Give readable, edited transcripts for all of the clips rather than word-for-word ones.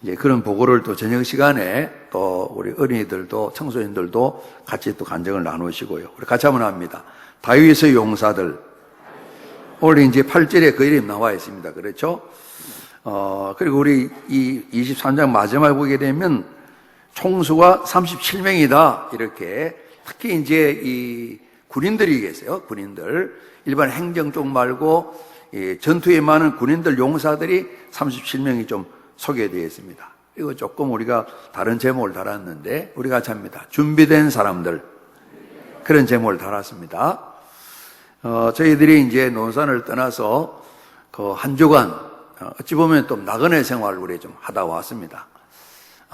이제 그런 보고를 또 저녁 시간에 또 우리 어린이들도 청소년들도 같이 또 간증을 나누시고요. 우리 같이 한번 합니다. 다윗의 용사들. 오늘 이제 8절에 그 이름 나와 있습니다. 그렇죠? 그리고 우리 이 23장 마지막에 보게 되면 총수가 37명이다. 이렇게 특히 이제 이 군인들이 계세요. 군인들. 일반 행정 쪽 말고 전투에 많은 군인들 용사들이 37명이 좀 소개되어 있습니다. 이거 조금 우리가 다른 제목을 달았는데 우리 같이 합니다. 준비된 사람들. 그런 제목을 달았습니다. 저희들이 이제 논산을 떠나서 그 한 주간 어찌 보면 또 나그네 생활을 우리 좀 하다 왔습니다.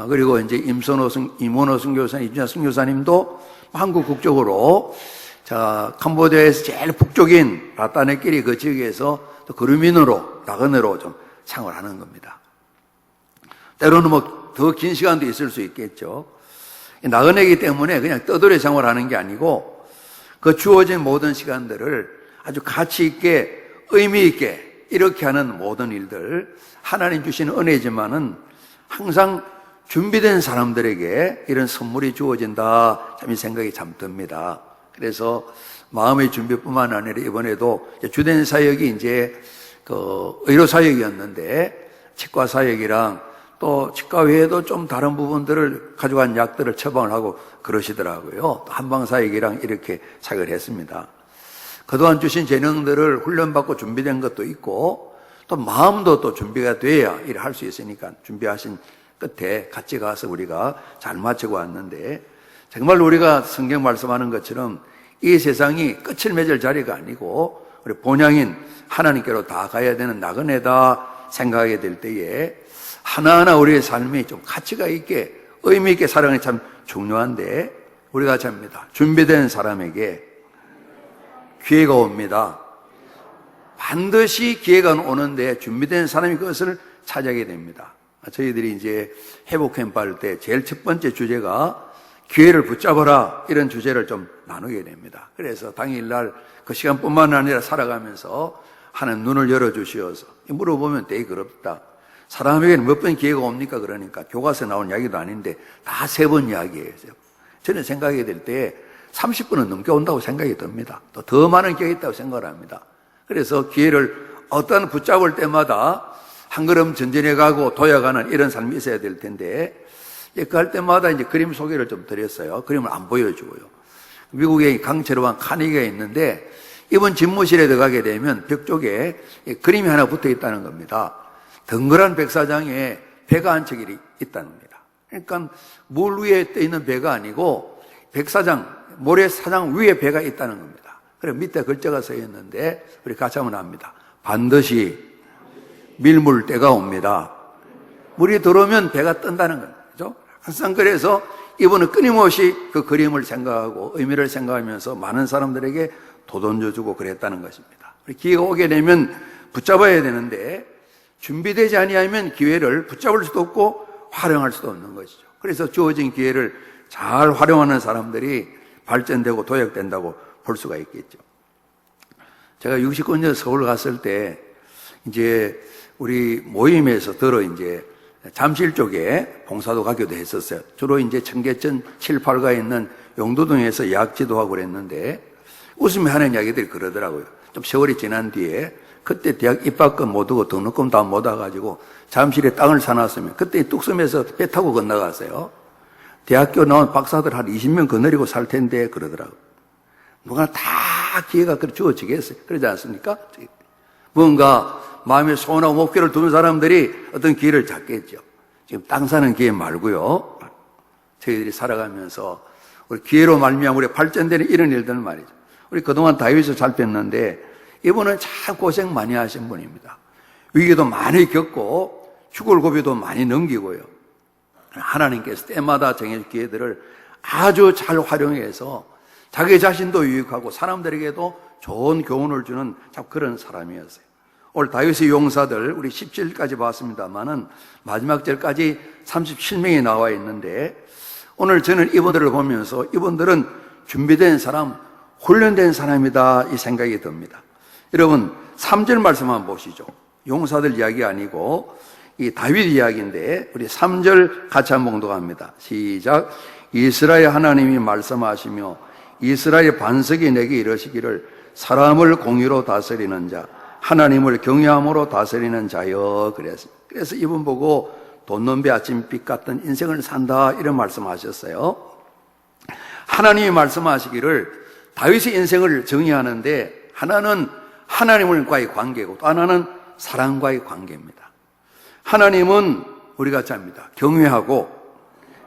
그리고 이제 임원호 선교사님, 이준하 선교사님도 한국 국적으로 캄보디아에서 제일 북쪽인 라따네끼리 그 지역에서 또 그루민으로 나그네로 좀 생활하는 겁니다. 때로는 뭐 더 긴 시간도 있을 수 있겠죠. 나그네이기 때문에 그냥 떠돌이 생활하는 게 아니고 그 주어진 모든 시간들을 아주 가치 있게 의미 있게 이렇게 하는 모든 일들 하나님 주시는 은혜지만은 항상 준비된 사람들에게 이런 선물이 주어진다 참 이 생각이 참 듭니다. 그래서 마음의 준비뿐만 아니라 이번에도 주된 사역이 이제 그 의료 사역이었는데 치과 사역이랑 또 치과 외에도 좀 다른 부분들을 가져간 약들을 처방을 하고 그러시더라고요. 한방 사역이랑 이렇게 사역을 했습니다. 그동안 주신 재능들을 훈련받고 준비된 것도 있고 또 마음도 또 준비가 돼야 일을 할 수 있으니까 준비하신 끝에 같이 가서 우리가 잘 마치고 왔는데 정말 우리가 성경 말씀하는 것처럼 이 세상이 끝을 맺을 자리가 아니고 우리 본향인 하나님께로 다 가야 되는 나그네다 생각하게 될 때에 하나하나 우리의 삶이 좀 가치가 있게 의미 있게 살아가는 게 참 중요한데 우리가 같이 합니다. 준비된 사람에게 기회가 옵니다. 반드시 기회가 오는데 준비된 사람이 그것을 차지하게 됩니다. 저희들이 이제 회복 캠프 할 때 제일 첫 번째 주제가 기회를 붙잡아라 이런 주제를 좀 나누게 됩니다. 그래서 당일날 그 시간뿐만 아니라 살아가면서 하나님 눈을 열어주시어서 물어보면 되게 그렇다. 사람에게는 몇 번 기회가 옵니까? 그러니까 교과서에 나온 이야기도 아닌데 다 3번 이야기예요. 저는 생각이 될 때 30번은 넘게 온다고 생각이 듭니다. 또 더 많은 기회가 있다고 생각을 합니다. 그래서 기회를 어떤 붙잡을 때마다 한 걸음 전진해 가고 도약하는 이런 삶이 있어야 될 텐데 그 할 때마다 이제 그림 소개를 좀 드렸어요. 그림을 안 보여주고요. 미국에 강철호왕 카니기가 있는데 이번 집무실에 들어가게 되면 벽 쪽에 그림이 하나 붙어 있다는 겁니다. 덩그란 백사장에 배가 한 척이 있다는 겁니다. 그러니까 물 위에 떠 있는 배가 아니고 백사장, 모래사장 위에 배가 있다는 겁니다. 그래서 밑에 글자가 써 있는데 우리 같이 한번 합니다. 반드시 밀물 때가 옵니다. 물이 들어오면 배가 뜬다는 겁니다. 그죠? 항상 그래서 이분은 끊임없이 그 그림을 생각하고 의미를 생각하면서 많은 사람들에게 도전줘주고 그랬다는 것입니다. 기회가 오게 되면 붙잡아야 되는데 준비되지 아니하면 기회를 붙잡을 수도 없고 활용할 수도 없는 것이죠. 그래서 주어진 기회를 잘 활용하는 사람들이 발전되고 도약된다고 볼 수가 있겠죠. 제가 69년 서울 갔을 때 이제 우리 모임에서 이제 잠실 쪽에 봉사도 가기도 했었어요. 주로 이제 청계천 7, 8가에 있는 용도동에서 약 지도하고 그랬는데 웃으며 하는 이야기들이 그러더라고요. 좀 세월이 지난 뒤에 그때 대학 입학금 못 오고 등록금 다 못 와가지고 잠실에 땅을 사놨으면 그때 뚝섬에서 배 타고 건너갔어요. 대학교 나온 박사들 한 20명 거느리고 살 텐데 그러더라고요. 누가 다 기회가 주어지겠어요. 그러지 않습니까? 뭔가 마음에 소원하고 목표를 두는 사람들이 어떤 기회를 잡겠죠. 지금 땅 사는 기회 말고요. 저희들이 살아가면서 우리 기회로 말미암아 우리 발전되는 이런 일들 말이죠. 우리 그동안 다윗을 살폈는데 이분은 참 고생 많이 하신 분입니다. 위기도 많이 겪고 죽을 고비도 많이 넘기고요. 하나님께서 때마다 정해진 기회들을 아주 잘 활용해서 자기 자신도 유익하고 사람들에게도 좋은 교훈을 주는 참 그런 사람이었어요. 오늘 다윗의 용사들 우리 17절까지 봤습니다만은 마지막 절까지 37명이 나와 있는데 오늘 저는 이분들을 보면서 이분들은 준비된 사람, 훈련된 사람이다 이 생각이 듭니다. 여러분 3절 말씀 한번 보시죠. 용사들 이야기 아니고 이 다윗 이야기인데 우리 3절 같이 한번 봉독합니다. 시작. 이스라엘 하나님이 말씀하시며 이스라엘 반석이 내게 이르시기를 사람을 공의로 다스리는 자, 하나님을 경외함으로 다스리는 자여. 그래서 이분 보고 돋넘비 아침빛 같은 인생을 산다 이런 말씀하셨어요. 하나님이 말씀하시기를 다윗의 인생을 정의하는데 하나는 하나님과의 관계고 또 하나는 사랑과의 관계입니다. 하나님은 우리가 잡니다. 경외하고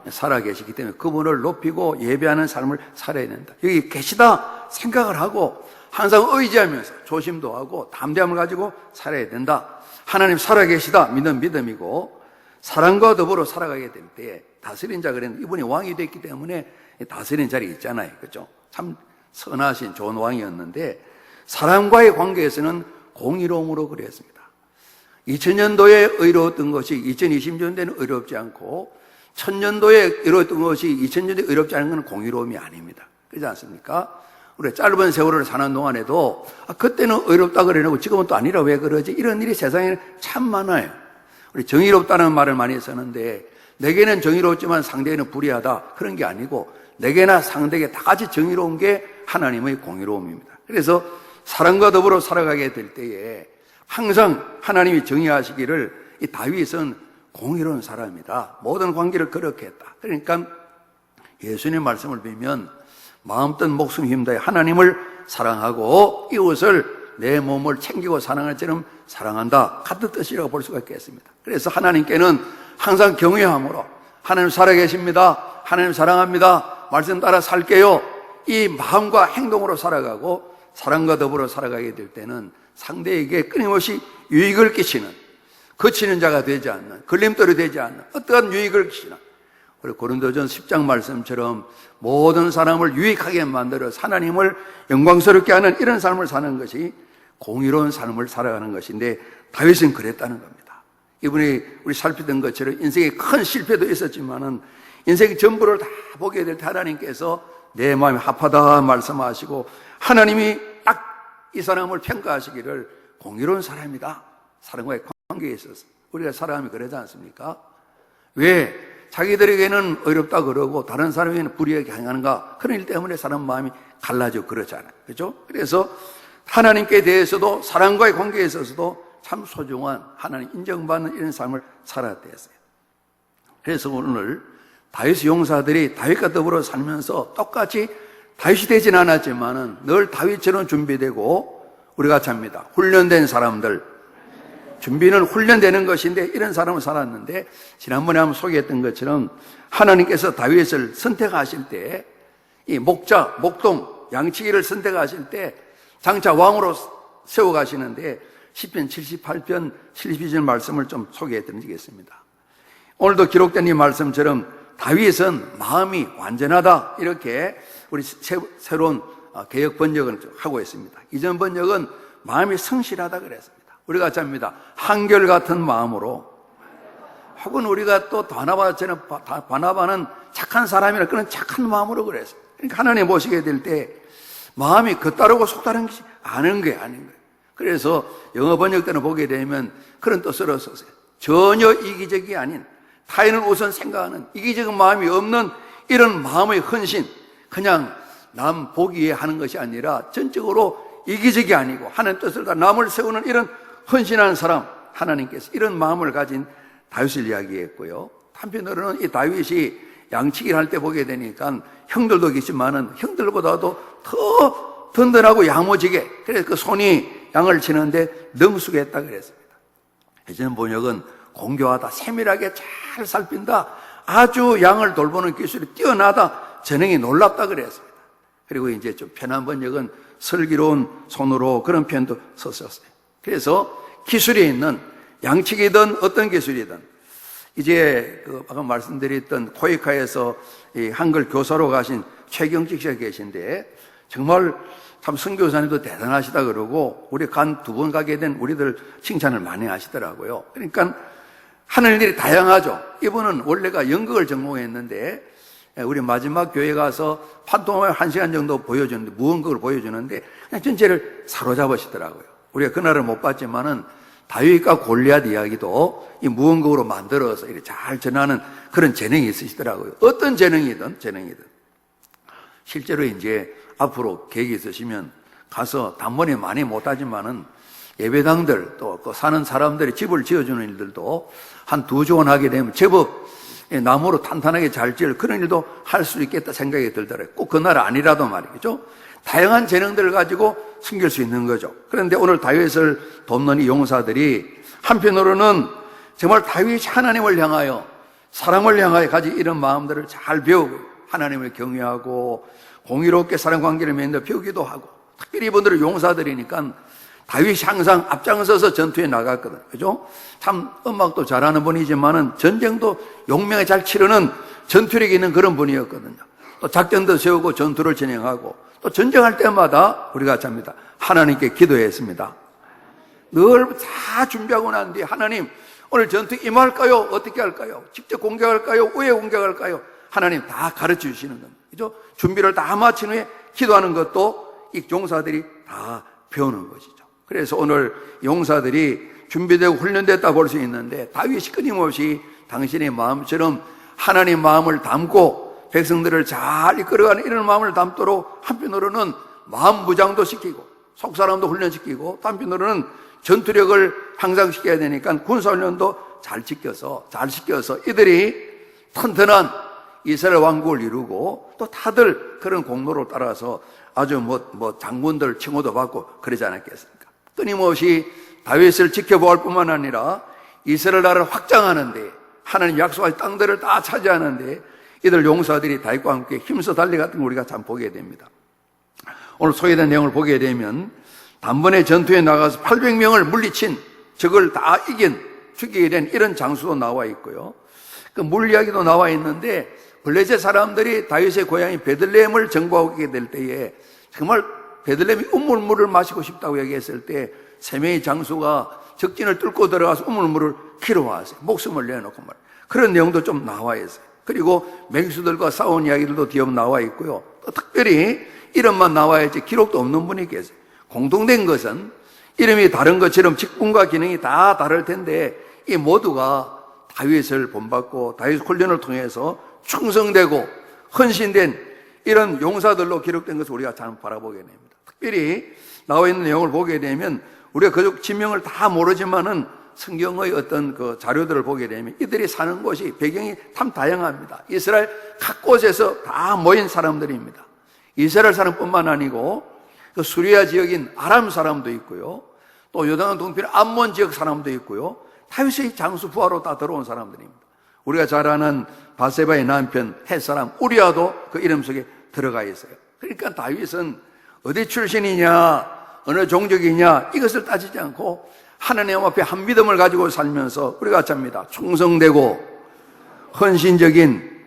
살아계시기 때문에 그분을 높이고 예배하는 삶을 살아야 된다. 여기 계시다 생각을 하고 항상 의지하면서 조심도 하고 담대함을 가지고 살아야 된다. 하나님 살아계시다 믿는 믿음이고 사랑과 더불어 살아가게 될 때 다스린 자 그랬는데 이분이 왕이 됐기 때문에 다스린 자리에 있잖아요. 그렇죠? 참 선하신 좋은 왕이었는데 사람과의 관계에서는 공의로움으로 그랬습니다. 2000년도에 의로웠던 것이 2020년대는 의롭지 않고 1000년도에 의로웠던 것이 2000년도에 의롭지 않은 건 공의로움이 아닙니다. 그렇지 않습니까? 우리 짧은 세월을 사는 동안에도 그때는 의롭다 그래놓고 지금은 또 아니라 왜 그러지? 이런 일이 세상에 참 많아요. 우리 정의롭다는 말을 많이 쓰는데 내게는 정의롭지만 상대에는 불의하다 그런 게 아니고 내게나 상대에게 다 같이 정의로운 게 하나님의 공의로움입니다. 그래서 사랑과 더불어 살아가게 될 때에 항상 하나님이 정의하시기를 이 다윗은 공의로운 사람이다. 모든 관계를 그렇게 했다. 그러니까 예수님 말씀을 빌면 마음 뜻 목숨 힘 다해 하나님을 사랑하고 이웃을 내 몸을 챙기고 사랑할 때는 사랑한다. 같은 뜻이라고 볼 수가 있겠습니다. 그래서 하나님께는 항상 경외함으로 하나님 살아계십니다. 하나님 사랑합니다. 말씀 따라 살게요. 이 마음과 행동으로 살아가고 사랑과 더불어 살아가게 될 때는 상대에게 끊임없이 유익을 끼치는 거치는 자가 되지 않는 걸림돌이 되지 않는 어떠한 유익을 끼치는 우리 고린도전 10장 말씀처럼 모든 사람을 유익하게 만들어 하나님을 영광스럽게 하는 이런 삶을 사는 것이 공의로운 삶을 살아가는 것인데 다윗은 그랬다는 겁니다. 이분이 우리 살피던 것처럼 인생에 큰 실패도 있었지만은 인생의 전부를 다 보게 될 때 하나님께서 내 마음이 합하다 말씀하시고 하나님이 딱 이 사람을 평가하시기를 공의로운 사람이다. 사람과의 관계에 있어서 우리가 사람이 그러지 않습니까? 왜? 자기들에게는 어렵다 그러고 다른 사람에게는 불의하게 행하는가? 그런 일 때문에 사람 마음이 갈라져 그렇잖아요. 그렇죠? 그래서 하나님께 대해서도 사랑과의 관계에 있어서도 참 소중한 하나님 인정받는 이런 삶을 살아야 됐어요. 그래서 오늘 다윗 용사들이 다윗과 더불어 살면서 똑같이 다윗이 되진 않았지만은 늘 다윗처럼 준비되고 우리가 잡니다. 훈련된 사람들. 준비는 훈련되는 것인데 이런 사람을 살았는데 지난번에 한번 소개했던 것처럼 하나님께서 다윗을 선택하실 때 이 목자, 목동, 양치기를 선택하실 때 장차 왕으로 세워가시는데 시편 78편 72절 말씀을 좀 소개해 드리겠습니다. 오늘도 기록된 이 말씀처럼 다윗은 마음이 완전하다 이렇게 우리 새로운 개역 번역을 하고 있습니다. 이전 번역은 마음이 성실하다 그랬습니다. 우리가 잡니다. 한결같은 마음으로 혹은 우리가 또 바나바는 착한 사람이라 그런 착한 마음으로 그랬어요. 그러니까 하나님 보시게 될 때 마음이 겉다르고 속다른 것이 아는 게 아닌 거예요. 그래서 영어 번역 때는 보게 되면 그런 뜻으로 썼어요. 전혀 이기적이 아닌 타인을 우선 생각하는 이기적인 마음이 없는 이런 마음의 헌신, 그냥 남 보기 위해 하는 것이 아니라 전적으로 이기적이 아니고 하나님 뜻을 다 남을 세우는 이런 헌신하는 사람, 하나님께서 이런 마음을 가진 다윗을 이야기했고요. 한편으로는 이 다윗이 양치기를 할 때 보게 되니까 형들도 계시지만은 형들보다도 더 든든하고 야무지게, 그래서 그 손이 양을 치는데 능숙했다 그랬습니다. 예전 번역은 공교하다, 세밀하게 잘 살핀다, 아주 양을 돌보는 기술이 뛰어나다, 재능이 놀랍다 그랬습니다. 그리고 이제 좀 편한 번역은 슬기로운 손으로 그런 표현도 썼었어요. 그래서 기술이 있는 양치기든 어떤 기술이든 이제 아까 말씀드렸던 코이카에서 이 한글 교사로 가신 최경직 씨가 계신데 정말 참 선교사님도 대단하시다 그러고 우리 간 2번 가게 된 우리들 칭찬을 많이 하시더라고요. 그러니까 하는 일이 다양하죠. 이분은 원래가 연극을 전공했는데 우리 마지막 교회 가서 판토마임 1시간 정도 보여주는데 무언극을 보여주는데 그냥 전체를 사로잡으시더라고요. 우리가 그날은 못 봤지만은 다윗과 골리앗 이야기도 이 무언국으로 만들어서 이렇게 잘 전하는 그런 재능이 있으시더라고요. 어떤 재능이든 실제로 이제 앞으로 계획이 있으시면 가서 단번에 많이 못하지만은 예배당들 또 그 사는 사람들이 집을 지어주는 일들도 한 2조 원 하게 되면 제법 나무로 탄탄하게 잘 지을 그런 일도 할 수 있겠다 생각이 들더라고요. 꼭 그 나라 아니라도 말이죠. 다양한 재능들을 가지고 섬길 수 있는 거죠. 그런데 오늘 다윗을 돕는 이 용사들이 한편으로는 정말 다윗이 하나님을 향하여 사랑을 향하여 가진 이런 마음들을 잘 배우고 하나님을 경외하고 공의롭게 사랑 관계를 맺는 배우기도 하고, 특별히 이분들은 용사들이니까 다윗이 항상 앞장서서 전투에 나갔거든요. 그죠? 참 음악도 잘하는 분이지만은 전쟁도 용맹에 잘 치르는 전투력이 있는 그런 분이었거든요. 또 작전도 세우고 전투를 진행하고 또 전쟁할 때마다 우리가 잡니다. 하나님께 기도했습니다. 늘 다 준비하고 난 뒤에 하나님 오늘 전투 임할까요? 어떻게 할까요? 직접 공격할까요? 왜 공격할까요? 하나님 다 가르쳐 주시는 겁니다. 그죠? 준비를 다 마친 후에 기도하는 것도 이 용사들이 다 배우는 것이죠. 그래서 오늘 용사들이 준비되고 훈련됐다 볼 수 있는데 다윗이 끊임없이 당신의 마음처럼 하나님 마음을 담고 백성들을 잘 이끌어가는 이런 마음을 담도록 한편으로는 마음 무장도 시키고 속사람도 훈련시키고 한편으로는 전투력을 향상시켜야 되니까 군사훈련도 잘 시켜서 이들이 튼튼한 이스라엘 왕국을 이루고 또 다들 그런 공로를 따라서 아주 장군들 칭호도 받고 그러지 않았겠습니까? 끊임없이 다윗을 지켜보할 뿐만 아니라 이스라엘 나라를 확장하는데 하나님 약속한 땅들을 다 차지하는데 이들 용사들이 다윗과 함께 힘써 달려갔던 걸 우리가 참 보게 됩니다. 오늘 소개된 내용을 보게 되면 단번에 전투에 나가서 800명을 물리친 적을 다 죽이게 된 이런 장수도 나와 있고요. 그 물 이야기도 나와 있는데 블레셋 사람들이 다윗의 고향인 베들레헴을 정복하게 될 때에 정말 베들레헴이 우물물을 마시고 싶다고 얘기했을 때 3명의 장수가 적진을 뚫고 들어가서 우물물을 키러왔어요. 목숨을 내놓고 말이에요. 그런 내용도 좀 나와 있어요. 그리고 맹수들과 싸운 이야기들도 뒤에 나와 있고요. 또 특별히 이름만 나와야지 기록도 없는 분이 계세요. 공통된 것은 이름이 다른 것처럼 직분과 기능이 다 다를 텐데 이 모두가 다윗을 본받고 다윗 훈련을 통해서 충성되고 헌신된 이런 용사들로 기록된 것을 우리가 잘 바라보게 됩니다. 특별히 나와 있는 내용을 보게 되면 우리가 그쪽 지명을 다 모르지만은 성경의 어떤 그 자료들을 보게 되면 이들이 사는 곳이 배경이 참 다양합니다. 이스라엘 각 곳에서 다 모인 사람들입니다. 이스라엘 사람뿐만 아니고 그 수리아 지역인 아람 사람도 있고요. 또 요단 동편 암몬 지역 사람도 있고요. 다윗의 장수 부하로 다 들어온 사람들입니다. 우리가 잘 아는 바세바의 남편 헷 사람 우리아도 그 이름 속에 들어가 있어요. 그러니까 다윗은 어디 출신이냐 어느 종족이냐 이것을 따지지 않고 하나님 앞에 한 믿음을 가지고 살면서 우리가 잡니다. 충성되고 헌신적인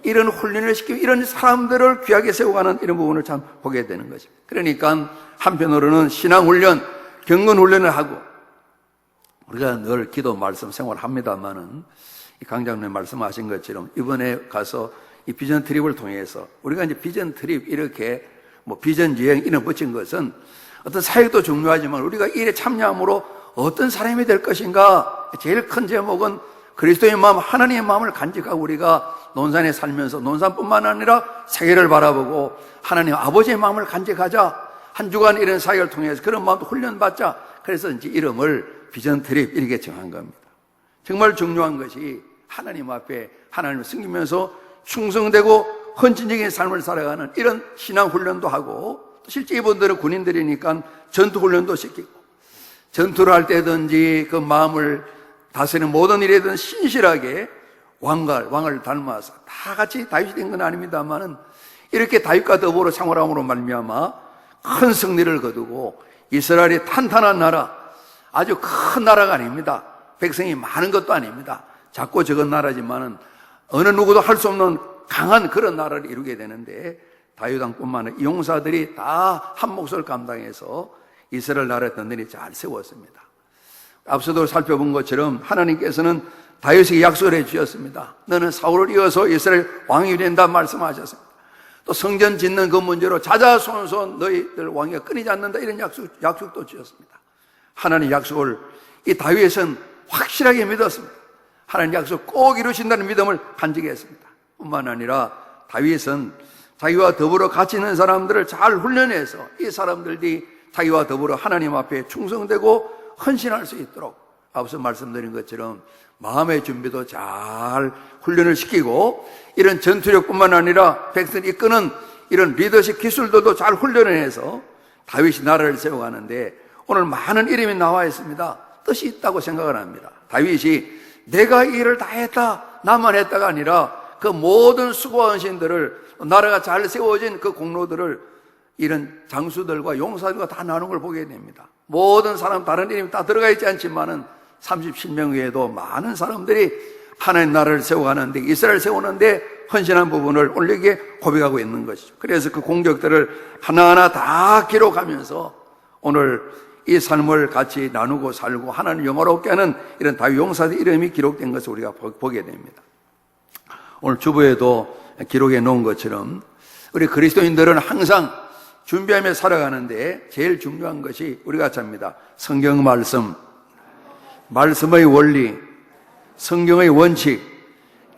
이런 훈련을 시키고 이런 사람들을 귀하게 세워가는 이런 부분을 참 보게 되는 거죠. 그러니까 한편으로는 신앙훈련, 경건훈련을 하고 우리가 늘 기도 말씀 생활을 합니다만은 이 강장님 말씀하신 것처럼 이번에 가서 이 비전 트립을 통해서 우리가 이제 비전 트립 이렇게 비전 여행 이름 붙인 것은 어떤 사역도 중요하지만 우리가 일에 참여함으로 어떤 사람이 될 것인가 제일 큰 제목은 그리스도의 마음, 하나님의 마음을 간직하고 우리가 논산에 살면서 논산뿐만 아니라 세계를 바라보고 하나님 아버지의 마음을 간직하자. 한 주간 이런 사역을 통해서 그런 마음도 훈련받자. 그래서 이제 이름을 비전 트립 이렇게 정한 겁니다. 정말 중요한 것이 하나님 앞에 하나님을 섬기면서 충성되고 헌신적인 삶을 살아가는 이런 신앙 훈련도 하고 실제 이분들은 군인들이니까 전투 훈련도 시키고 전투를 할 때든지 그 마음을 다스리는 모든 일에든 신실하게 왕을 닮아서 다 같이 다윗이 된 건 아닙니다만은 이렇게 다윗과 더불어 생활함으로 말미암아 큰 승리를 거두고 이스라엘이 탄탄한 나라, 아주 큰 나라가 아닙니다. 백성이 많은 것도 아닙니다. 작고 적은 나라지만은 어느 누구도 할 수 없는 강한 그런 나라를 이루게 되는데 다윗 왕뿐만 아니라 용사들이 다 한 몫을 감당해서 이스라엘 나라를 든든히 잘 세웠습니다. 앞서도 살펴본 것처럼 하나님께서는 다윗에게 약속을 해주셨습니다. 너는 사울을 이어서 이스라엘 왕이 된다 말씀하셨습니다. 또 성전 짓는 그 문제로 자자손손 너희들 왕위가 끊이지 않는다 이런 약속도 주셨습니다. 하나님 약속을 이 다윗은 확실하게 믿었습니다. 하나님 약속 꼭 이루신다는 믿음을 간직했습니다. 뿐만 아니라 다윗은 자기와 더불어 같이 있는 사람들을 잘 훈련해서 이 사람들이 자기와 더불어 하나님 앞에 충성되고 헌신할 수 있도록 앞서 말씀드린 것처럼 마음의 준비도 잘 훈련을 시키고 이런 전투력뿐만 아니라 백성을 이끄는 이런 리더십 기술들도 잘 훈련을 해서 다윗이 나라를 세워가는데 오늘 많은 이름이 나와 있습니다. 뜻이 있다고 생각을 합니다. 다윗이 내가 이 일을 다 했다, 나만 했다가 아니라 그 모든 수고와 헌신들을 나라가 잘 세워진 그 공로들을 이런 장수들과 용사들과 다 나눈 걸 보게 됩니다. 모든 사람 다른 이름이 다 들어가 있지 않지만은 37명 외에도 많은 사람들이 하나님 나라를 세워가는데 이스라엘 세우는데 헌신한 부분을 오늘 여기에 고백하고 있는 것이죠. 그래서 그 공적들을 하나하나 다 기록하면서 오늘 이 삶을 같이 나누고 살고 하나님 영화롭게 하는 이런 다윗 용사의 이름이 기록된 것을 우리가 보게 됩니다. 오늘 주보에도 기록해 놓은 것처럼 우리 그리스도인들은 항상 준비하며 살아가는데 제일 중요한 것이 우리 같이 합니다. 성경 말씀, 말씀의 원리, 성경의 원칙,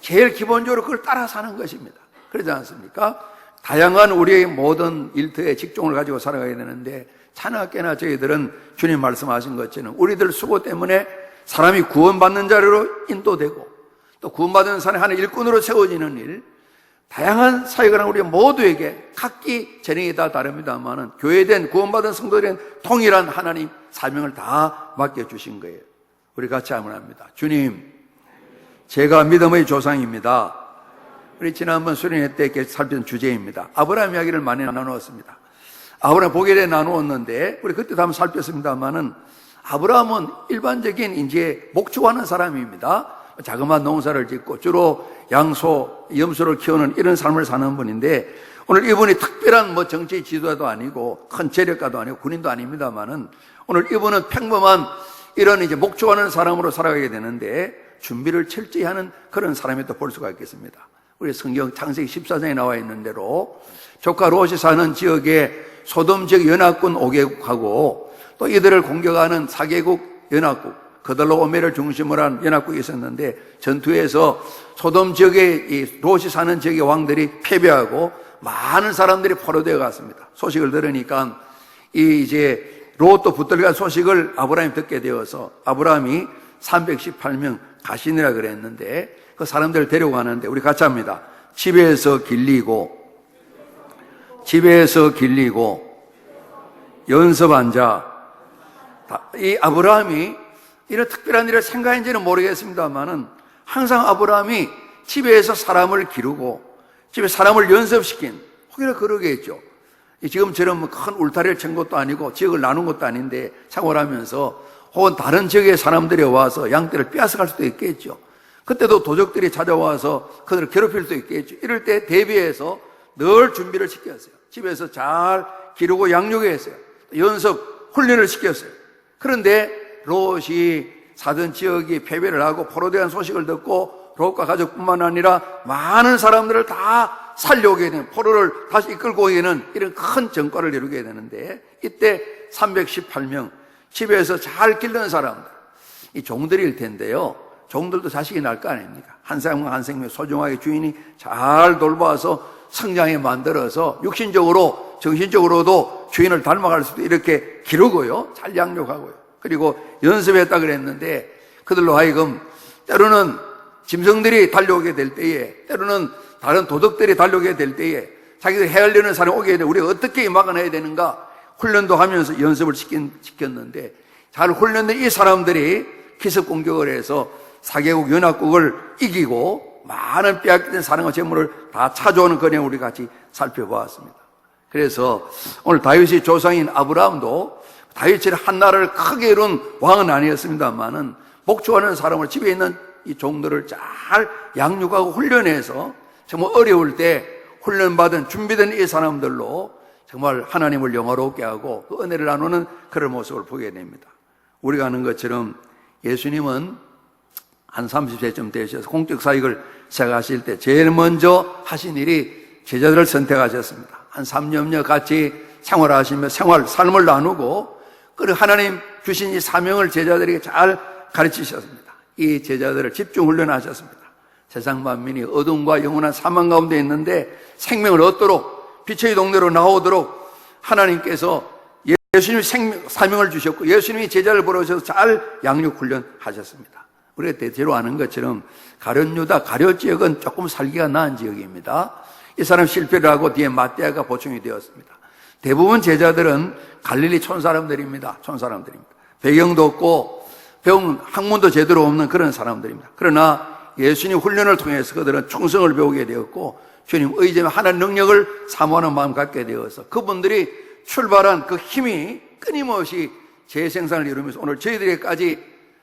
제일 기본적으로 그걸 따라 사는 것입니다. 그러지 않습니까? 다양한 우리의 모든 일터에 직종을 가지고 살아가야 되는데 차나깨나 저희들은 주님 말씀하신 것처럼 우리들 수고 때문에 사람이 구원받는 자리로 인도되고 또 구원받은 사람이 하나의 일꾼으로 세워지는 일, 다양한 사역을 하는 우리 모두에게 각기 재능이 다 다릅니다만은 교회된 구원받은 성도들은 동일한 하나님 사명을 다 맡겨주신 거예요. 우리 같이 합니다. 주님, 제가 믿음의 조상입니다. 우리 지난번 수련회 때 살폈던 주제입니다. 아브라함 이야기를 많이 나누었습니다. 아브라함 보게에 나누었는데 우리 그때도 한번 살폈습니다만은 아브라함은 일반적인 이제 목축하는 사람입니다. 자그마한 농사를 짓고 주로 양소, 염소를 키우는 이런 삶을 사는 분인데 오늘 이분이 특별한 뭐 정치 지도자도 아니고 큰 재력가도 아니고 군인도 아닙니다만은 오늘 이분은 평범한 이런 이제 목축하는 사람으로 살아가게 되는데 준비를 철저히 하는 그런 사람이 또 볼 수가 있겠습니다. 우리 성경 창세기 14장에 나와 있는 대로 조카 롯이 사는 지역에 소돔 지역 연합군 5개국하고 또 이들을 공격하는 4개국 연합국 그들로 오메를 중심으로 한 연합국이 있었는데 전투에서 소돔 지역의 이 롯이 사는 지역의 왕들이 패배하고 많은 사람들이 포로되어 갔습니다. 소식을 들으니까 이 이제 롯도 붙들간 소식을 아브라함이 듣게 되어서 아브라함이 318명 가신이라 그랬는데 그 사람들을 데려가는데 우리 같이 합니다. 집에서 길리고 연습한 자. 이 아브라함이 이런 특별한 일을 생각했는지는 모르겠습니다만은 항상 아브라함이 집에서 사람을 기르고 집에 사람을 연습시킨 혹여나 그러겠죠. 지금처럼 큰 울타리를 친 것도 아니고 지역을 나눈 것도 아닌데 생활을 하면서 혹은 다른 지역의 사람들이 와서 양떼를 빼앗아갈 수도 있겠죠. 그때도 도적들이 찾아와서 그들을 괴롭힐 수도 있겠죠. 이럴 때 대비해서 늘 준비를 시켰어요. 집에서 잘 기르고 양육했어요. 연습, 훈련을 시켰어요. 그런데 롯이 사던 지역이 패배를 하고 포로되는 소식을 듣고 롯과 가족뿐만 아니라 많은 사람들을 다 살려오게 되는, 포로를 다시 이끌고 오게 되는 이런 큰 전과를 이루게 되는데 이때 318명 집에서 잘 기르는 사람들, 이 종들일 텐데요. 종들도 자식이 날 거 아닙니까? 한 생명 한 생명 소중하게 주인이 잘 돌봐서 성장해 만들어서 육신적으로 정신적으로도 주인을 닮아갈 수도 이렇게 기르고요. 잘 양육하고요. 그리고 연습했다 그랬는데 그들로 하여금 때로는 짐승들이 달려오게 될 때에, 때로는 다른 도둑들이 달려오게 될 때에 자기들 헤아리는 사람이 오게 되면 우리가 어떻게 막아내야 되는가 훈련도 하면서 연습을 시켰는데 잘 훈련된 이 사람들이 기습 공격을 해서 4개국 연합국을 이기고 많은 빼앗긴 사랑과 재물을 다 찾아오는 그냥 우리 같이 살펴보았습니다. 그래서 오늘 다윗의 조상인 아브라함도 다윗처럼 한 나라를 크게 이룬 왕은 아니었습니다만은 목축하는 사람을 집에 있는 이 종들을 잘 양육하고 훈련해서 정말 어려울 때 훈련받은 준비된 이 사람들로 정말 하나님을 영화롭게 하고 그 은혜를 나누는 그런 모습을 보게 됩니다. 우리가 아는 것처럼 예수님은 한 30세쯤 되셔서 공적 사역을 시작하실 때 제일 먼저 하신 일이 제자들을 선택하셨습니다. 한 3년여 같이 생활하시며 삶을 나누고 그리고 하나님 주신 이 사명을 제자들에게 잘 가르치셨습니다. 이 제자들을 집중 훈련하셨습니다. 세상 만민이 어둠과 영원한 사망 가운데 있는데 생명을 얻도록 빛의 동네로 나오도록 하나님께서 예수님이 사명을 주셨고 예수님이 제자를 보내셔서 잘 양육 훈련하셨습니다. 우리가 대체로 아는 것처럼 가룟 유다, 가룟 지역은 조금 살기가 나은 지역입니다. 이 사람 실패를 하고 뒤에 마띠아가 보충이 되었습니다. 대부분 제자들은 갈릴리 촌사람들입니다. 촌사람들입니다. 배경도 없고 배운 학문도 제대로 없는 그런 사람들입니다. 그러나 예수님 훈련을 통해서 그들은 충성을 배우게 되었고 주님 의지와 하나님 능력을 사모하는 마음 갖게 되어서 그분들이 출발한 그 힘이 끊임없이 재생산을 이루면서 오늘 저희들에게까지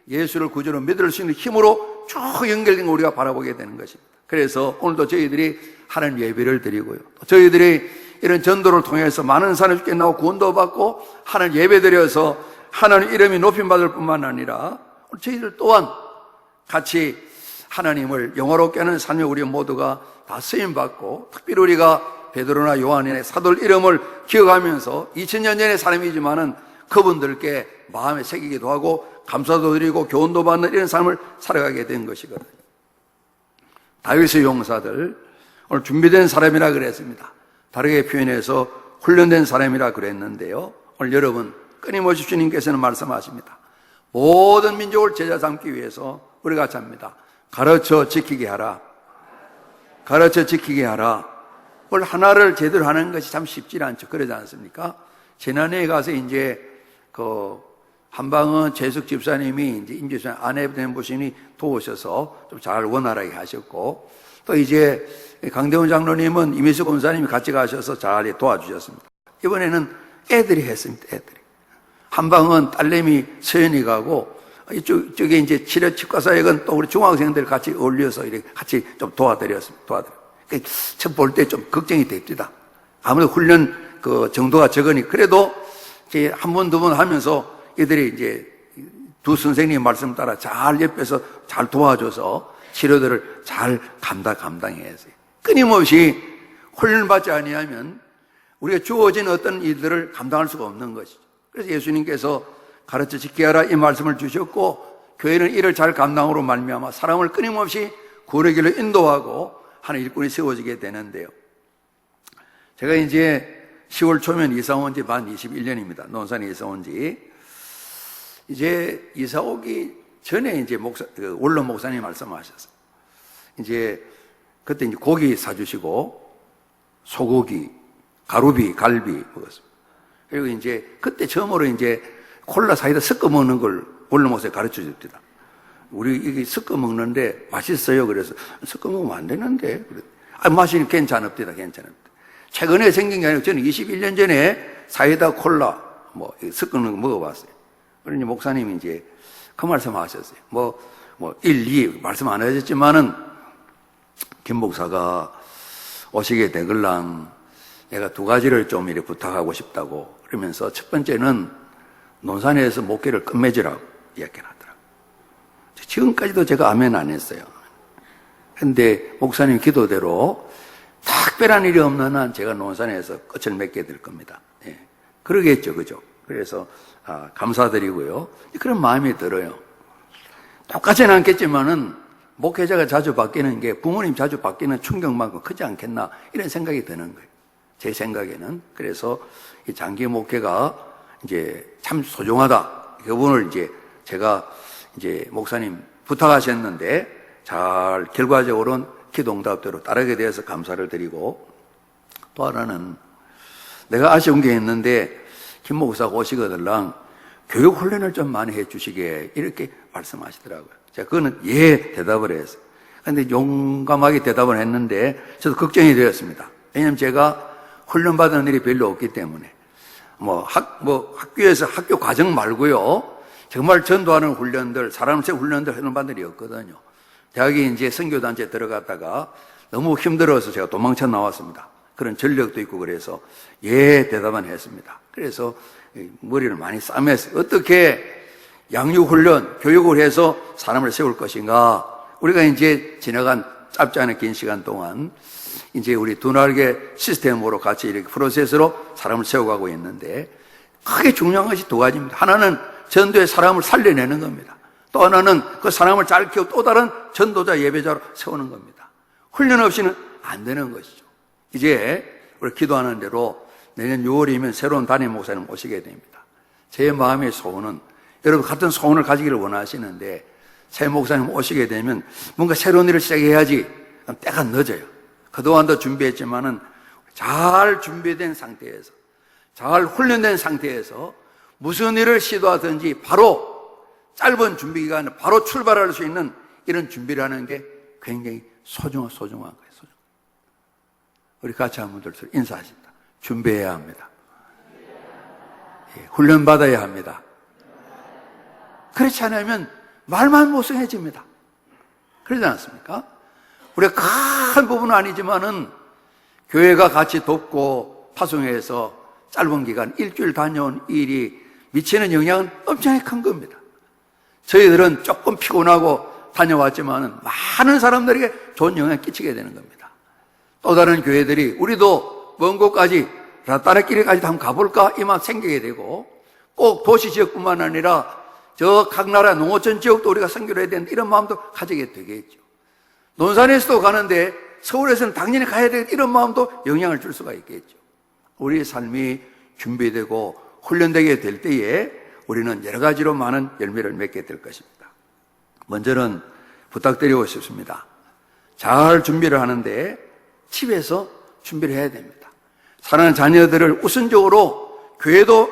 예수를 구주로 믿을 수 있는 힘으로 쭉 연결된 걸 우리가 바라보게 되는 것입니다. 그래서 오늘도 저희들이 하나님 예배를 드리고요. 저희들이 이런 전도를 통해서 많은 사람이 죽게 나오고 구원도 받고 하나님 예배 드려서 하나님 이름이 높임받을 뿐만 아니라 저희들 또한 같이 하나님을 영화롭게 하는 삶에 우리 모두가 다 쓰임받고 특별히 우리가 베드로나 요한의 사도들 이름을 기억하면서 2000년 전의 사람이지만은 그분들께 마음에 새기기도 하고 감사도 드리고 교훈도 받는 이런 삶을 살아가게 된 것이거든요. 다윗의 용사들 오늘 준비된 사람이라 그랬습니다. 다르게 표현해서 훈련된 사람이라 그랬는데요. 오늘 여러분 끊임없이 주님께서는 말씀하십니다. 모든 민족을 제자 삼기 위해서 우리가 같이 합니다. 가르쳐 지키게 하라. 가르쳐 지키게 하라. 오늘 하나를 제대로 하는 것이 참 쉽지 않죠. 그러지 않습니까? 지난해에 가서 이제 한방은 재숙 집사님이 이제 임재수님 아내 된 분이 도우셔서 좀 잘 원활하게 하셨고 또 이제 강대훈 장로님은 이미수 권사님이 같이 가셔서 잘 도와주셨습니다. 이번에는 애들이 했습니다. 애들이. 한방은 딸내미 서연이 가고 이쪽에 이제 치과사역은 또 우리 중학생들 같이 어울려서 이렇게 같이 좀 도와드렸습니다. 처음 볼 때 좀 걱정이 됩니다. 아무래도 훈련 그 정도가 적으니 그래도 이제 한 번, 두 번 하면서 이들이 이제 두 선생님 말씀 따라 잘 옆에서 잘 도와줘서 치료들을 잘 감당해야지. 끊임없이 훈련받지 아니하면 우리가 주어진 어떤 일들을 감당할 수가 없는 것이죠. 그래서 예수님께서 가르쳐 지켜야 하라 이 말씀을 주셨고 교회는 이를 잘 감당으로 말미암아 사람을 끊임없이 구원의 길로 인도하고 하는 일꾼이 세워지게 되는데요. 제가 이제 10월 초면 이사 온 지 만 21년입니다. 논산에 이사 온 지. 이제 이사 오기 전에 이제 원로 목사님 말씀하셨어요. 이제 그때 이제 고기 사주시고 소고기, 가루비, 갈비 먹었습니다. 그리고 이제 그때 처음으로 이제 콜라 사이다 섞어 먹는 걸 원로 목사님 가르쳐 줍니다. 우리 이게 섞어 먹는데 맛있어요. 그래서 섞어 먹으면 안 되는데. 맛이 괜찮읍니다. 최근에 생긴 게 아니고 저는 21년 전에 사이다 콜라 섞는 거 먹어봤어요. 그러니 목사님이 이제 그 말씀 하셨어요. 1, 2 말씀 안 하셨지만은 김 목사가 오시게 되걸랑 내가 두 가지를 좀 이렇게 부탁하고 싶다고 그러면서 첫 번째는 논산에서 목회를 끝맺으라고 이야기를 하더라고요. 지금까지도 제가 아멘 안 했어요. 근데 목사님 기도대로 특별한 일이 없는 한 제가 논산에서 끝을 맺게 될 겁니다. 예. 그러겠죠. 그죠? 그래서 감사드리고요. 그런 마음이 들어요. 똑같지는 않겠지만은 목회자가 자주 바뀌는 게 부모님 자주 바뀌는 충격만큼 크지 않겠나 이런 생각이 드는 거예요. 제 생각에는. 그래서 이 장기 목회가 이제 참 소중하다. 그 부분을 이제 제가 이제 목사님 부탁하셨는데 잘 결과적으로는 기도응답대로 따르게 되어서 감사를 드리고 또 하나는 내가 아쉬운 게 있는데 김 목사가 오시거들랑 교육 훈련을 좀 많이 해 주시게 이렇게 말씀하시더라고요. 제가 그거는 예 대답을 했어요. 그런데 용감하게 대답을 했는데 저도 걱정이 되었습니다. 왜냐하면 제가 훈련받은 일이 별로 없기 때문에 학교에서 학교 과정 말고요 정말 전도하는 훈련들 사람 세 훈련들 훈련받은 일이 없거든요. 대학에 이제 선교단체 들어갔다가 너무 힘들어서 제가 도망쳐 나왔습니다. 그런 전력도 있고 그래서 예 대답은 했습니다. 그래서 머리를 많이 싸맸어요. 어떻게 양육훈련, 교육을 해서 사람을 세울 것인가. 우리가 이제 지나간 짧지 않은 긴 시간 동안 이제 우리 두 날개 시스템으로 같이 이렇게 프로세스로 사람을 세워가고 있는데 크게 중요한 것이 두 가지입니다. 하나는 전도의 사람을 살려내는 겁니다. 또 하나는 그 사람을 잘 키우고 또 다른 전도자 예배자로 세우는 겁니다. 훈련 없이는 안 되는 것이죠. 이제 우리 기도하는 대로 내년 6월이면 새로운 담임 목사님 오시게 됩니다. 제 마음의 소원은, 여러분 같은 소원을 가지기를 원하시는데 새 목사님 오시게 되면 뭔가 새로운 일을 시작해야지. 그럼 때가 늦어요. 그동안도 준비했지만은 잘 준비된 상태에서, 잘 훈련된 상태에서 무슨 일을 시도하든지 바로 짧은 준비 기간에 바로 출발할 수 있는 이런 준비를 하는 게 굉장히 소중한 거예요. 우리 같이 한 분들 인사하십니다. 준비해야 합니다. 예, 훈련받아야 합니다. 그렇지 않으면 말만 못성해집니다. 그러지 않습니까? 우리가 큰 부분은 아니지만은 교회가 같이 돕고 파송해서 짧은 기간 일주일 다녀온 일이 미치는 영향은 엄청나게 큰 겁니다. 저희들은 조금 피곤하고 다녀왔지만은 많은 사람들에게 좋은 영향을 끼치게 되는 겁니다. 또 다른 교회들이 우리도 먼 곳까지 다른 길까지 한번 가볼까 이 마음 생기게 되고, 꼭 도시 지역뿐만 아니라 저 각 나라 농어촌 지역도 우리가 선교를 해야 되는데 이런 마음도 가지게 되겠죠. 논산에서도 가는데 서울에서는 당연히 가야 되겠다 이런 마음도 영향을 줄 수가 있겠죠. 우리의 삶이 준비되고 훈련되게 될 때에 우리는 여러 가지로 많은 열매를 맺게 될 것입니다. 먼저는 부탁드리고 싶습니다. 잘 준비를 하는데 집에서 준비를 해야 됩니다. 사랑하는 자녀들을 우선적으로, 교회도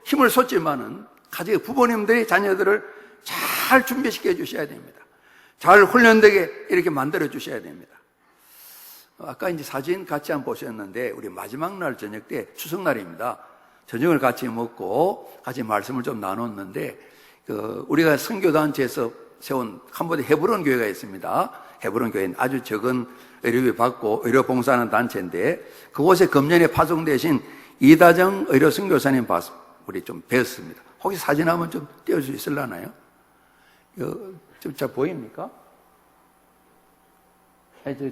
힘을 쏟지만은 가족의 부모님들이 자녀들을 잘 준비시켜 주셔야 됩니다. 잘 훈련되게 이렇게 만들어 주셔야 됩니다. 아까 이제 사진 같이 한번 보셨는데, 우리 마지막 날 저녁 때 추석날입니다. 저녁을 같이 먹고 같이 말씀을 좀 나눴는데, 우리가 선교단체에서 세운 캄보디 헤브론 교회가 있습니다. 헤브론 교회는 아주 적은 의료비 받고 의료 봉사하는 단체인데, 그곳에 금년에 파송되신 이다정 의료 선교사님 우리 좀 뵀습니다. 혹시 사진 한번 좀 띄울 수 있을라나요? 좀 잘 보입니까?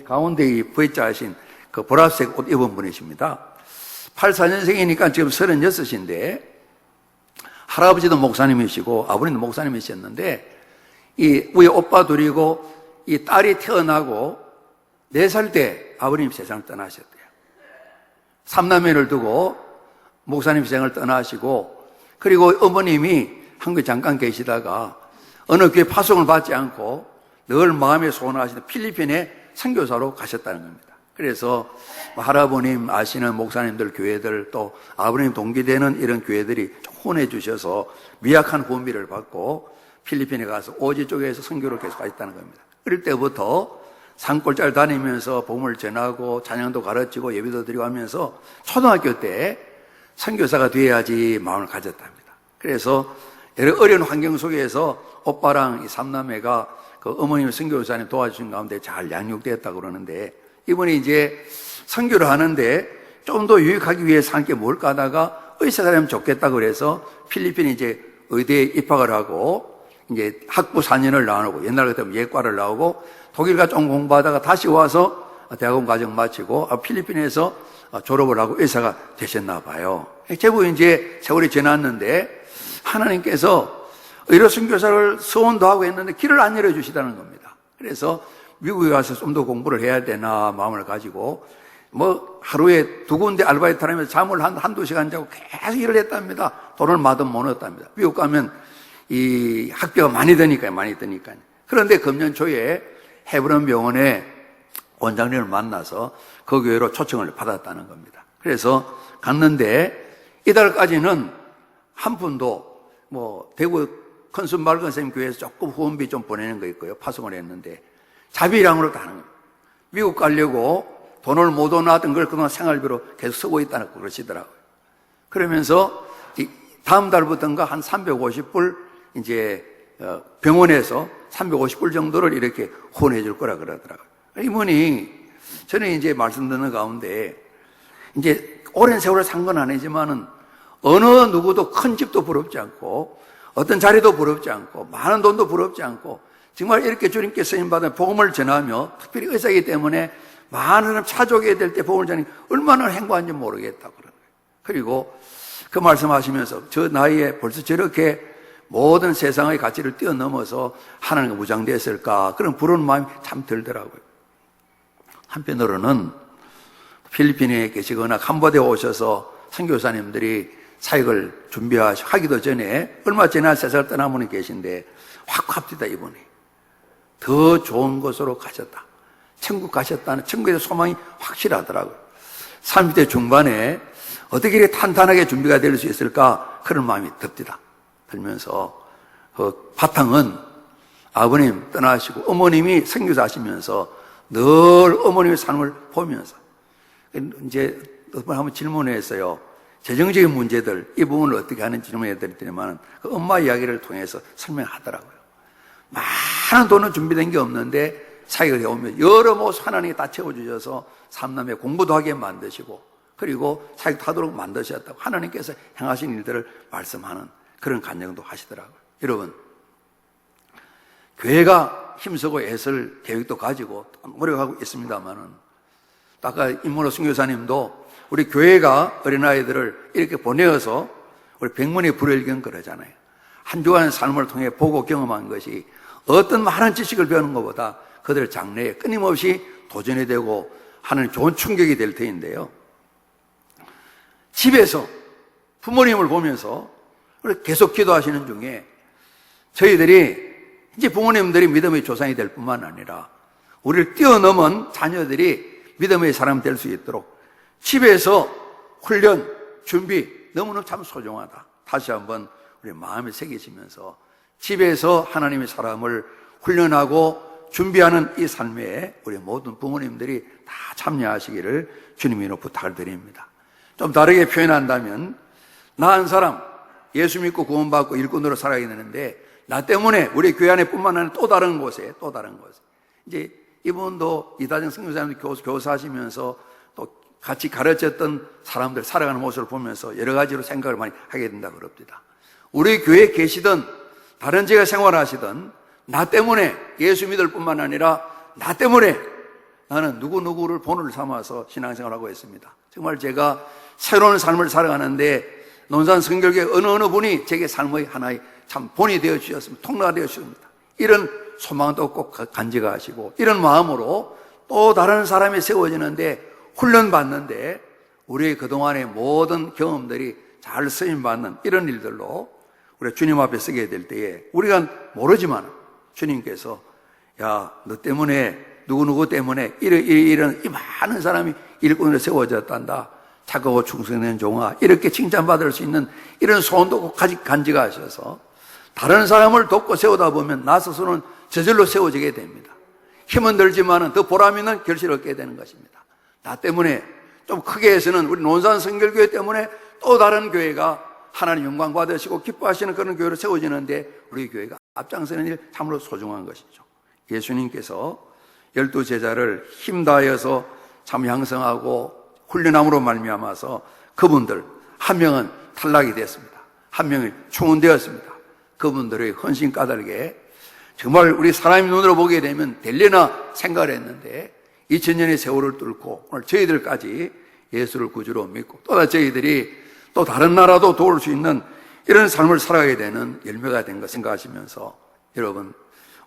가운데 이 V자 하신 그 보라색 옷 입은 분이십니다. 84년생이니까 지금 36인데, 할아버지도 목사님이시고 아버님도 목사님이셨는데, 이 위에 오빠 둘이고 이 딸이 태어나고 4살 때 아버님 세상을 떠나셨대요. 3남매를 두고 목사님 세상을 떠나시고, 그리고 어머님이 한국에 잠깐 계시다가 어느 교회 파송을 받지 않고 늘 마음에 소원하시는 필리핀에 선교사로 가셨다는 겁니다. 그래서 할아버님 아시는 목사님들, 교회들, 또 아버님 동기되는 이런 교회들이 후원해 주셔서 미약한 후원비를 받고 필리핀에 가서 오지 쪽에서 선교를 계속 하셨다는 겁니다. 어릴 때부터 산골짜기 다니면서 복음을 전하고 찬양도 가르치고 예배도 드리고 하면서 초등학교 때 선교사가 되어야지 마음을 가졌답니다. 그래서 여러 어려운 환경 속에서 오빠랑 이 3남매가 그 어머님 선교사님 도와주신 가운데 잘 양육되었다고 그러는데, 이분이 이제 선교를 하는데 좀 더 유익하기 위해서 함께 뭘까 하다가 의사가 되면 좋겠다고 그래서 필리핀에 이제 의대에 입학을 하고 이제 학부 4년을 나오고, 옛날 같으면 예과를 나오고 독일 가서 좀 공부하다가 다시 와서 대학원 과정 마치고 필리핀에서 졸업을 하고 의사가 되셨나 봐요. 제국 이제 세월이 지났는데 하나님께서 의료 선교사를 서원도 하고 했는데 길을 안 열어주시다는 겁니다. 그래서 미국에 가서 좀 더 공부를 해야 되나 마음을 가지고 하루에 2군데 아르바이트 하면서 잠을 한두 시간 자고 계속 일을 했답니다. 돈을 마도 못 얻답니다. 미국 가면 이 학비가 많이 드니까요. 그런데 금년 초에 헤브론 병원에 원장님을 만나서 그 교회로 초청을 받았다는 겁니다. 그래서 갔는데 이달까지는 한 푼도 대구 컨순 선생님 교회에서 조금 후원비 좀 보내는 거 있고요. 파송을 했는데 자비량으로 다 하는 거예요. 미국 가려고 돈을 못 얻었던 걸 그동안 생활비로 계속 쓰고 있다고 그러시더라고요. 그러면서 다음 달부터인가 한 350불 이제 병원에서 350불 정도를 이렇게 후원해 줄 거라 그러더라고요. 이분이 저는 이제 말씀 듣는 가운데 이제 오랜 세월을 산 건 아니지만은 어느 누구도 큰 집도 부럽지 않고 어떤 자리도 부럽지 않고 많은 돈도 부럽지 않고 정말 이렇게 주님께 쓰임받은 복음을 전하며, 특별히 의사이기 때문에 많은 사람 찾아오게 될 때 복음을 전하니 얼마나 행복한지 모르겠다고 그러는 거예요. 그리고 그 말씀하시면서 저 나이에 벌써 저렇게 모든 세상의 가치를 뛰어넘어서 하나님과 무장됐을까, 그런 부러운 마음이 참 들더라고요. 한편으로는 필리핀에 계시거나 캄보디아에 오셔서 선교사님들이 사역을 준비하기도 전에 얼마 전에 세상을 떠난 분이 계신데 확합니다. 이분이 더 좋은 곳으로 가셨다, 천국 가셨다는 천국의 소망이 확실하더라고요. 30대 중반에 어떻게 이렇게 탄탄하게 준비가 될 수 있을까, 그런 마음이 듭니다. 들면서 그 바탕은 아버님 떠나시고 어머님이 선교사 하시면서 늘 어머님의 삶을 보면서 이제 한번 질문했어요. 재정적인 문제들, 이 부분을 어떻게 하는지 질문해 드렸더니만 그 엄마 이야기를 통해서 설명하더라고요. 많은 돈은 준비된 게 없는데 사역을 해오면 여러 모습 하나님이 다 채워주셔서 삼남매 공부도 하게 만드시고, 그리고 사역도 하도록 만드셨다고 하나님께서 행하신 일들을 말씀하는 그런 간증도 하시더라고요. 여러분, 교회가 힘쓰고 애쓸 계획도 가지고 노력하고 있습니다만은, 아까 임문호 선교사님도 우리 교회가 어린아이들을 이렇게 보내어서 우리 백문이 불여일견 그러잖아요. 한 주간의 삶을 통해 보고 경험한 것이 어떤 많은 지식을 배우는 것보다 그들 장래에 끊임없이 도전이 되고 하는 좋은 충격이 될 터인데요. 집에서 부모님을 보면서 계속 기도하시는 중에 저희들이 이제 부모님들이 믿음의 조상이 될 뿐만 아니라 우리를 뛰어넘은 자녀들이 믿음의 사람이 될 수 있도록 집에서 훈련, 준비 너무너무 참 소중하다. 다시 한번 우리 마음에 새기시면서 집에서 하나님의 사람을 훈련하고 준비하는 이 삶에 우리 모든 부모님들이 다 참여하시기를 주님으로 부탁을 드립니다. 좀 다르게 표현한다면, 나 한 사람 예수 믿고 구원받고 일꾼으로 살아야 되는데 나 때문에 우리 교회 안에 뿐만 아니라 또 다른 곳에 이제 이분도 이다정 선교사님들 교사하시면서 또 같이 가르쳤던 사람들 살아가는 모습을 보면서 여러 가지로 생각을 많이 하게 된다고 그럽니다. 우리 교회에 계시던 다른 지역에 생활하시던 나 때문에 예수 믿을 뿐만 아니라 나 때문에 나는 누구누구를 본을 삼아서 신앙생활을 하고 있습니다. 정말 제가 새로운 삶을 살아가는데 논산 성결교회 어느 분이 제게 삶의 하나의 참 본이 되어 주셨습니다. 통로가 되어 주셨습니다. 이런 소망도 꼭 간직하시고, 이런 마음으로 또 다른 사람이 세워지는데 훈련받는데 우리의 그동안의 모든 경험들이 잘 쓰임받는 이런 일들로 우리가 주님 앞에 서게 될 때에 우리가 모르지만 주님께서 야, 너 때문에 누구누구 때문에 이런 이 많은 사람이 일꾼으로 세워졌단다, 착하고 충성된 종아, 이렇게 칭찬받을 수 있는 이런 소원도 꼭 간직하셔서 다른 사람을 돕고 세우다 보면 나 스스로는 저절로 세워지게 됩니다. 힘은 들지만은 더 보람 있는 결실을 얻게 되는 것입니다. 나 때문에, 좀 크게 해서는 우리 논산 성결교회 때문에 또 다른 교회가 하나님 영광 받으시고 기뻐하시는 그런 교회로 세워지는데 우리 교회가 앞장서는 일 참으로 소중한 것이죠. 예수님께서 12제자를 힘다하여서 참 양성하고 훈련함으로 말미암아서 그분들 한 명은 탈락이 됐습니다. 한 명이 충원되었습니다. 그분들의 헌신 까닭에 정말 우리 사람의 눈으로 보게 되면 될려나 생각을 했는데 2000년의 세월을 뚫고 오늘 저희들까지 예수를 구주로 믿고 또 저희들이 또 다른 나라도 도울 수 있는 이런 삶을 살아가게 되는 열매가 된 것 생각하시면서, 여러분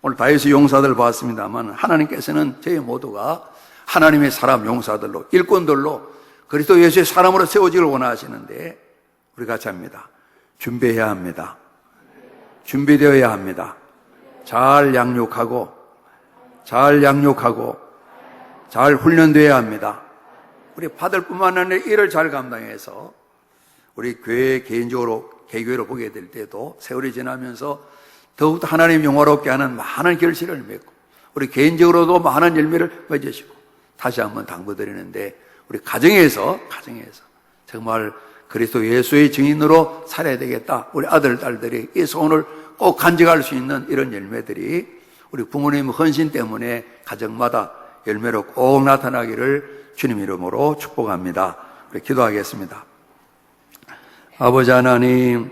오늘 다윗의 용사들 봤습니다만 하나님께서는 저희 모두가 하나님의 사람 용사들로, 일꾼들로 그리스도 예수의 사람으로 세워지길 원하시는데 우리 같이 합니다. 준비해야 합니다. 준비되어야 합니다. 잘 양육하고 잘 훈련되어야 합니다. 우리 받을 뿐만 아니라 일을 잘 감당해서 우리 교회 개인적으로 개교회로 보게 될 때도 세월이 지나면서 더욱더 하나님 영화롭게 하는 많은 결실을 맺고 우리 개인적으로도 많은 열매를 맺으시고, 다시 한번 당부드리는데 우리 가정에서 정말 그리스도 예수의 증인으로 살아야 되겠다. 우리 아들, 딸들이 이 소원을 꼭 간직할 수 있는 이런 열매들이 우리 부모님의 헌신 때문에 가정마다 열매로 꼭 나타나기를 주님 이름으로 축복합니다. 우리 기도하겠습니다. 아버지 하나님,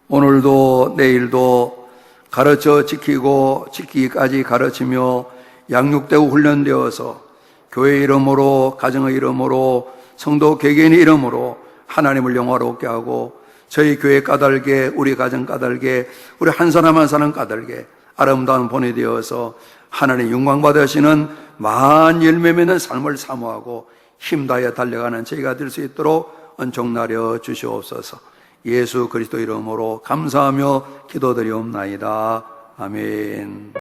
오늘도 내일도 가르쳐 지키고 지키기까지 가르치며 양육되고 훈련되어서 교회 이름으로, 가정의 이름으로, 성도 개개인의 이름으로 하나님을 영화롭게 하고 저희 교회 까닭에, 우리 가정 까닭에, 우리 한 사람 한 사람 까닭에 아름다운 본이 되어서 하나님 영광 받으시는 만 열매 맺는 삶을 사모하고 힘다하여 달려가는 저희가 될 수 있도록 은총 나려 주시옵소서. 예수 그리스도 이름으로 감사하며 기도드리옵나이다. 아멘.